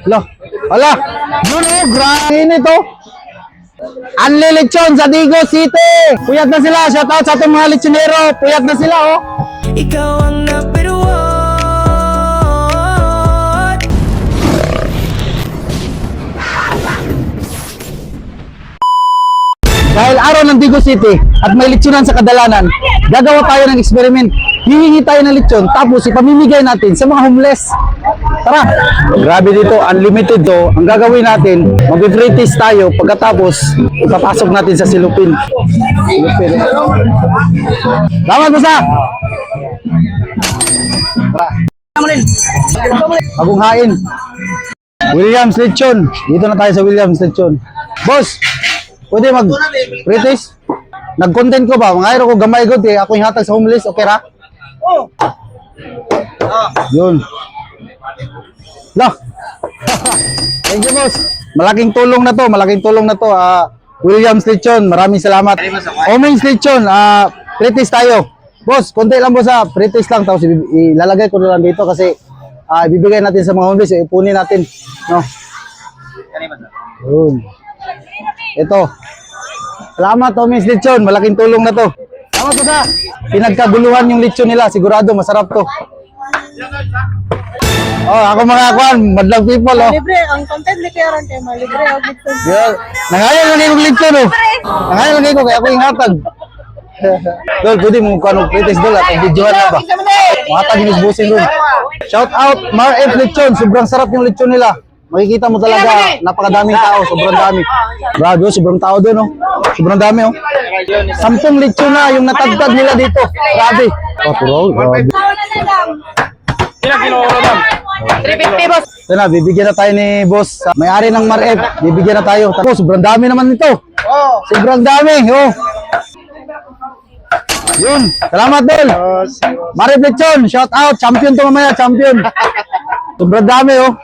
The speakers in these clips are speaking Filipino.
Lo. Ala. Yun oh, grabe nito. Anli lechon sa Digo City. Puyat na sila. Shout out sa ating mga lechonero. Puyat na sila oh. Ikaw ang number one. Dahil araw ng Digo City at may lechonan sa Kadalanan, gagawa tayo ng experiment. Hihingi tayo ng lechon tapos ipamimigay natin sa mga homeless. Tara! Grabe dito, unlimited to. Ang gagawin natin, mag-free taste tayo. Pagkatapos, ipapasok natin sa silupin. Salamat mo sa! Bagong hain. Williams Lechon. Dito na tayo sa Williams Lechon. Boss! Pwede mag-free taste? Nag-content ko ba? Mga ko gamay ko, ako yung hatag sa homeless, okay ra? Oo. Yun. Lah. Thank you, boss. Malaking tulong na to, Williams Lechon, maraming salamat. Omings Lechon, free taste tayo. Boss, konti lang boss free taste lang, tapos ilalagay ko na lang dito kasi ibibigay natin sa mga homeless, ipunin natin. No? Yun. Ito. Salamat, Omings Lechon, malaking tulong na to. Salamat po sa pinagkaguluhan yung lechon nila, sigurado masarap to. Oh, ako mga kwan, madlang people oh. Libre, ang content ni Karen kay libre ang lechon. Yeah. Nangayon lang yung lechon oh. Nangayon lang ko kaya ako yung hatag. Dol, pwede mo kung pretest dol at videohan na ba? Matag yung busin dol. Shout out Mar F Lechon, sobrang sarap yung lechon nila. Makikita mo talaga, napakadaming tao, sobrang dami. Grabe, sobrang tao din, oh. Sobrang dami, oh. 10 lechon na yung natagtad nila dito. Grabe. Oh, puro, grabe. Ilang kilo ko lang? 350 boss. Ito na, bibigyan na tayo ni boss. May-ari ng Mar F, bibigyan na tayo. Tapos, sobrang dami naman nito. Sobrang dami, oh. Yun, salamat, Dol. Mar F Lechon, shout out. Champion to mamaya, champion. Sobrang dami, oh.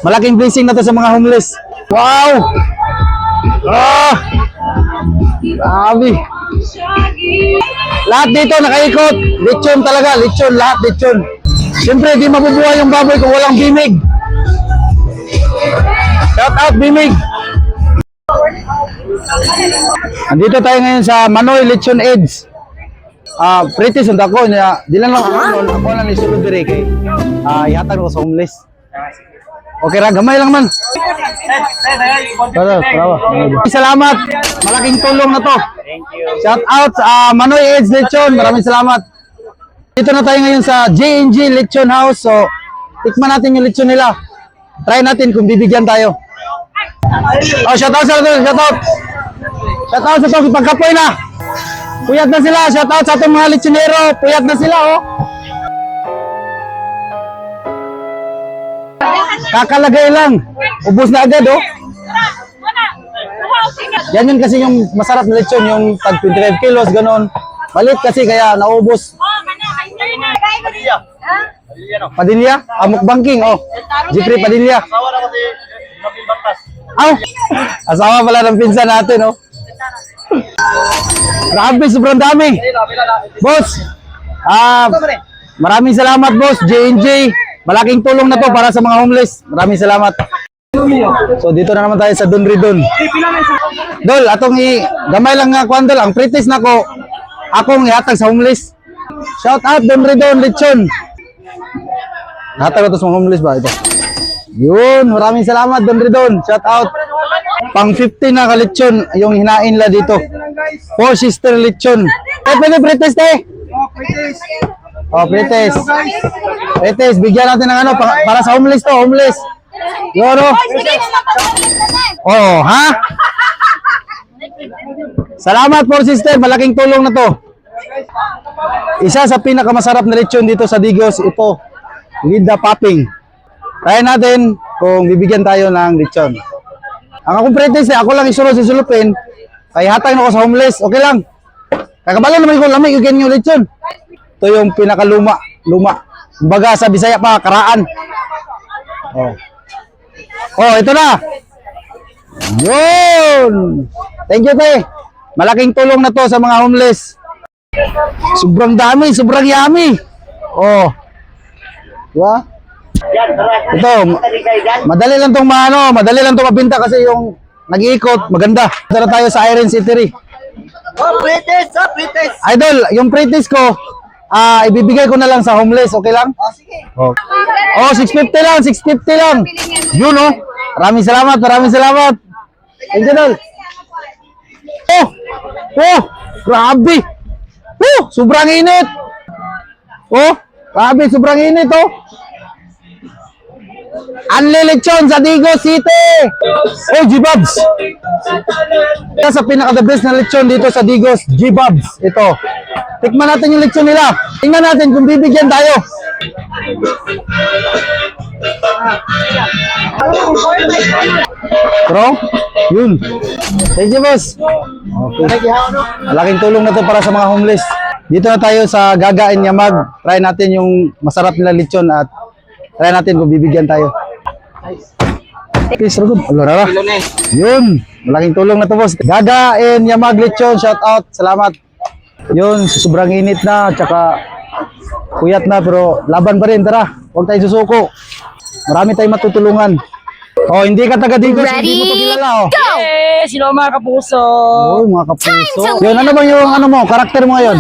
Malaking blessing na to sa mga homeless. Wow! Ah! Grabe. Lahat dito nakaikot. Lechon talaga, lechon, lahat lechon. Siyempre, di mabubuhay yung baboy kung walang bimig. Shout out, bimig. Andito tayo ngayon sa Manoy Lechon Edge. Pretty sund ako niya. Di lang ako lang isulod dire kay ihatag ko sa homeless. Okay ra, gamay lang man. Salamat. Malaking tulong na to. Thank you. Shout out sa Manoy Edge Lechon. Maraming salamat. Dito na tayo ngayon sa J&G Lechon House. So, tikman natin yung lechon nila. Try natin kung bibigyan tayo. Oh, shout out sa shout out. Shout out sa to, pagkapoy na. Puyat na sila. Shout out sa itong mga lechonero. Puyat na sila, oh. Kakalagay lang. Ubus na agad, oh. Yan yun kasi yung masarap na lechon, yung tag 25 kilos, ganon. Malit kasi kaya naubos. Padilla? Amok Banking, oh. Jeffrey Padilla. Asawa na kasi Nabing Batas. Aw! Asawa pala ng pinsan natin, oh. Grabe, sobrang dami. Boss, maraming salamat, boss. J&J. Malaking tulong na to para sa mga homeless. Maraming salamat. So dito na naman tayo sa Don Ridon. Dol, atong gamay lang nga kwan, Dol. Ang pretest na ko, akong ihatag sa homeless. Shout out Don Ridon Lechon. Hatag ko to sa mga homeless ba ito? Yun, maraming salamat Don Ridon. Shout out. Pang 50 na ka lechon yung hinain la dito. Four Sister Lechon. Pwede pretest eh. Oh, pretest. Pretest, bigyan natin ng ano para sa homeless to, homeless. Yun, oh. Oh, ha? Salamat Four Sister, malaking tulong na to. Isa sa pinakamasarap na lechon dito sa Digos, ito, Linda Popping. Try natin kung bibigyan tayo ng lechon. Ang akong pretest ako lang isulod sa sulupin, kaya hatay na ko sa homeless, okay lang. Kakabalo naman ko lamig yung lechon. Ito yung pinakaluma, Kumbaga sa Bisaya pa, karaan. Oh. Oh, ito na. Yun. Thank you, te. Malaking tulong na to sa mga homeless. Sobrang dami, sobrang yummy. Oh. Diba? Ito, madali lang tong madali lang tong mabenta kasi yung nag-iikot, maganda. Ito na tayo sa Iron City. Idol, yung pretest ko, ibibigay ko na lang sa homeless, okay lang? Oh, 650 lang, 650 lang. Yun oh. Maraming salamat, maraming salamat. Thank you, Idol. Oh, grabe. Sobrang init. Oh, grabe, sobrang init oh. Anlilechon sa Digos City. Oh, G-Bobs. Sa pinaka-the best na lechon dito sa Digos, G-Bobs. Ito. Tikman natin yung lechon nila. Tingnan natin kung bibigyan tayo. Bro, yun. Thank you, boss. Okay. Malaking tulong na to para sa mga homeless. Dito na tayo sa Gagain Yamag. Try natin yung masarap nila lechon at try natin kung bibigyan tayo. Please, Ragod. Alora. Yun. Malaking tulong na to, boss. Gagain Yamag lechon. Shout out. Salamat. Yun. Sobrang init na. Tsaka kuyat na. Pero laban pa rin. Tara. Huwag tayo susuko. Marami tayong matutulungan. Oh, hindi ka taga Digos. Hindi mo to kilala, oh. Sino mga kapuso? Oh, mga kapuso. Yun, ano ba yung karakter mo ngayon?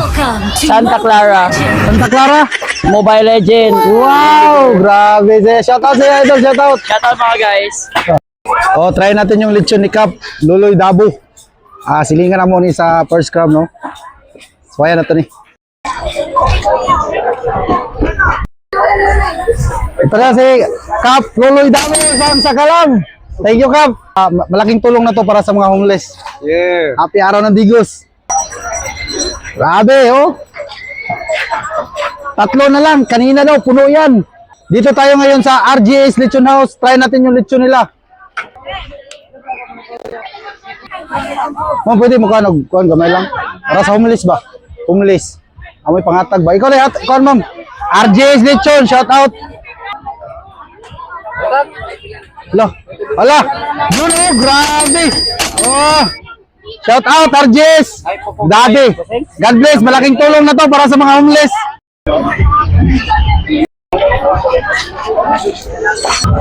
Santa Clara. Santa Clara? Mobile Legend. Wow, grabe. Shout out sa'yo, idol. Shout out. Shoutout mga guys. Oh, try natin yung lechon ni Cap. Luloy Dabo. Silingan na mo ni sa first crab, no? So, ayan na to ni. Ito na si Cap. Luloy Dabo. Saan sa kalam? Thank you, Cap. Malaking tulong na to para sa mga homeless. Yeah. Happy araw ng Digos. Grabe, oh. 3 na lang. Kanina daw, puno yan. Dito tayo ngayon sa RGS Lechon House. Try natin yung lechon nila. Ma'am, pwede mo kuhan gamay lang. Para sa homeless ba? Homeless. Amoy pangatag ba? Ikaw na, kuhan ma'am. RGS Lechon, shout out. Hala. Yun oh, grabe. Oh. Shout out, RGS. Daddy. God bless. Malaking tulong na to para sa mga homeless.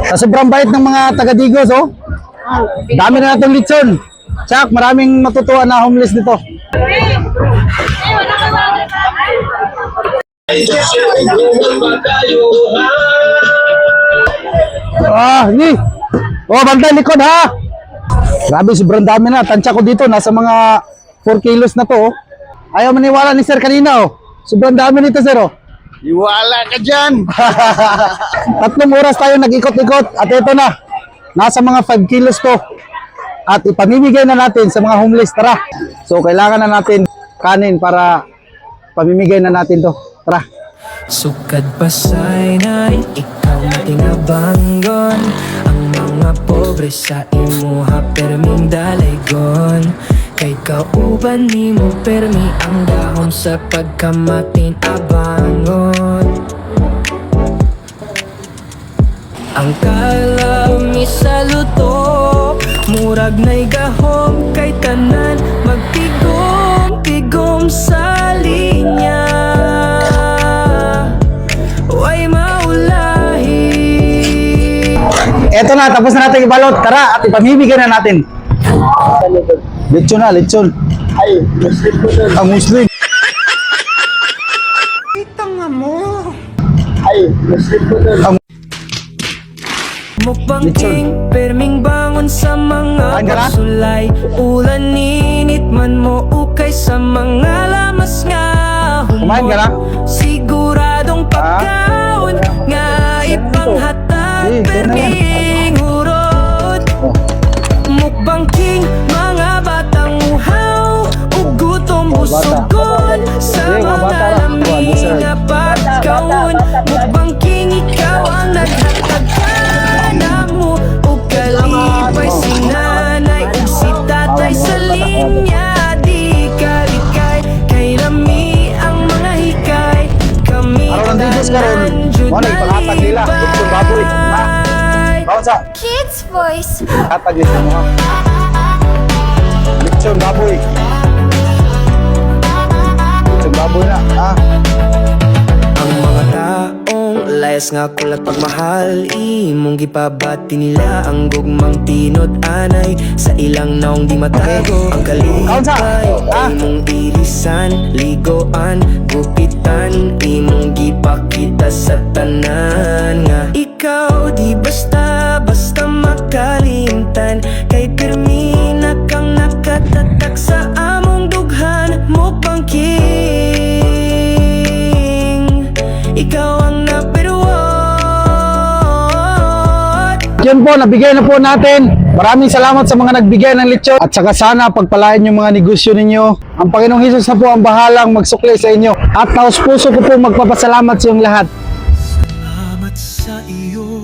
Sa sobrang bait ng mga taga-Digos, oh. Dami na natong lechon. Tsak, maraming matutuwa na homeless dito. Ni. Oh, bantay likod ha. Grabe, sobrang dami na. Tansya ko dito, nasa mga 4 kilos na to, oh. Ayaw maniwala ni sir kanina, oh. Sobrang dami nito, sir, oh. Iwala ka dyan. 3 oras tayo nag-ikot-ikot at ito na. Nasa mga 5 kilos to. At ipamimigay na natin sa mga homeless. Tara. So, kailangan na natin kanin para pamimigay na natin to. Tara. Sukad pasay na ikaw na tinabanggon. Ang mga pobre sa imuha perming dalaygon. Kay kauban ni mo permi ang dahom sa pagkamatin abangon. Ang kalami sa luto murag na'y gahom kay tanan magpigom-pigom sa linya. Way maulahi. Eto na, tapos na natin ibalot. Tara, at ipamimigay na natin. Lechon na, lechon. Ay, Muslim ko dun. Ang Muslim. Ay, Muslim ko dun. Mukbang Lechon. king, perming bangon sa mga Kain ka na? pasulay. Ulan ninit man mo ukay sa mga lamas nga Kumain ka na? Siguradong pagkaon nga ipanghatag ikaw na yan. perming urot. Mukbang king, mga batang uhaw ug gutom busugon sa Sige, mga mga bata ra. lamig Dessert. nga pagkaon. Mukbang king, ikaw ang naghatag na mo ug kalipay si nanay ug si tatay sa linya. Di kalikay kay lami ang mga hikay. Kami Araw ng Digos karon. Mo na ipangatag nila. Lechon baboy. Ha? Bawon sa Kids Voice. hatag nila mo ha. Lechon baboy. Lechon baboy na. Ha? Ang mga taong Palayas nga ko lang pagmahal, imong gipabati nila ang gugmang tinod anay sa ilang naong di matago. Ang kalipay imong ilisan, ligoan, gupitan, imong gipakita sa tanan nga ikaw di basta makalimtan, kay pirmina kang nakatatak sa among dughan mo pangking. Ikaw ang napiruwat. Yan po, nabigay na po natin. Maraming salamat sa mga nagbigay ng lechon. At saka sana pagpalain yung mga negosyo ninyo. Ang Panginoong Hesus na po ang bahalang magsukli sa inyo. At taos puso ko po magpapasalamat sa inyong lahat. Salamat sa iyo